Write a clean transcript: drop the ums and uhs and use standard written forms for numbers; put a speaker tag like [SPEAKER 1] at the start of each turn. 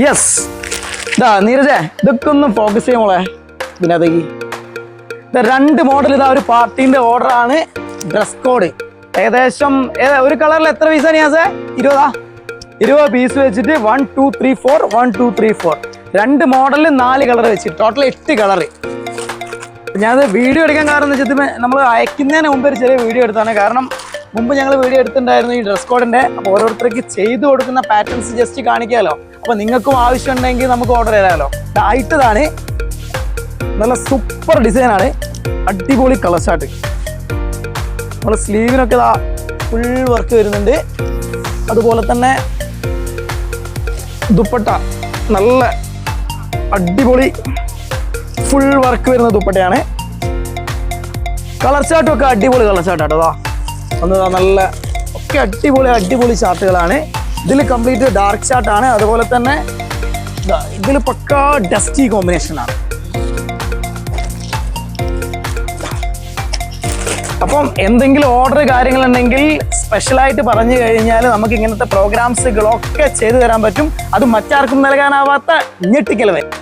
[SPEAKER 1] Yes ഇതാ നീരജേ ഇതൊക്കെ ഒന്ന് ഫോക്കസ് ചെയ്യാമോളെ ഇതിനകത്തേക്ക്. രണ്ട് മോഡൽ ഇതാ ഒരു പാർട്ടീൻ്റെ ഓർഡറാണ്. ഡ്രസ് കോഡ് ഏകദേശം ഒരു കളറിൽ എത്ര പീസാണ് ഞാസേ? 20 പീസ് വെച്ചിട്ട് 1 2 3 4 1 2 3 4 രണ്ട് മോഡലിൽ 4 കളർ വെച്ചിട്ട് ടോട്ടൽ 8 കളറ്. ഞാനത് വീഡിയോ എടുക്കാൻ കാരണം എന്ന് വെച്ചാൽ നമ്മൾ അയക്കുന്നതിന് മുമ്പ് ഒരു ചെറിയ വീഡിയോ എടുത്താണ്. കാരണം മുമ്പ് ഞങ്ങൾ വീഡിയോ എടുത്തിട്ടുണ്ടായിരുന്നു ഈ ഡ്രസ് കോഡിൻ്റെ. അപ്പോൾ ഓരോരുത്തർക്ക് ചെയ്തു കൊടുക്കുന്ന പാറ്റേൺസ് ജസ്റ്റ് കാണിക്കാമല്ലോ. അപ്പോൾ നിങ്ങൾക്കും ആവശ്യമുണ്ടെങ്കിൽ നമുക്ക് ഓർഡർ ചെയ്താലോ. ആയിട്ടതാണ് നല്ല സൂപ്പർ ഡിസൈനാണ്, അടിപൊളി കളർ ചാർട്ട്. നമ്മൾ സ്ലീവിനൊക്കെ ഇതാ ഫുൾ വർക്ക് വരുന്നുണ്ട്. അതുപോലെ തന്നെ ദുപ്പട്ട നല്ല അടിപൊളി ഫുൾ വർക്ക് വരുന്ന ദുപ്പട്ടയാണ്. കളർ ചാർട്ടും ഒക്കെ അടിപൊളി കളർ ചാർട്ടാട്ടോ. അതാ ഒന്ന് നല്ല ഒക്കെ അടിപൊളി ചാർട്ടുകളാണ്. ഇതിൽ കംപ്ലീറ്റ് ഡാർക്ക് ചാർട്ടാണ്. അതുപോലെ തന്നെ ഇതിൽ പക്കാ ഡസ്റ്റി കോമ്പിനേഷനാണ്. അപ്പം എന്തെങ്കിലും ഓർഡർ കാര്യങ്ങളുണ്ടെങ്കിൽ സ്പെഷ്യലായിട്ട് പറഞ്ഞു കഴിഞ്ഞാൽ നമുക്ക് ഇങ്ങനത്തെ പ്രോഗ്രാംസുകളൊക്കെ ചെയ്തു തരാൻ പറ്റും. അത് മറ്റാർക്കും നൽകാനാവാത്ത ഞെട്ടിക്കൽ വരും.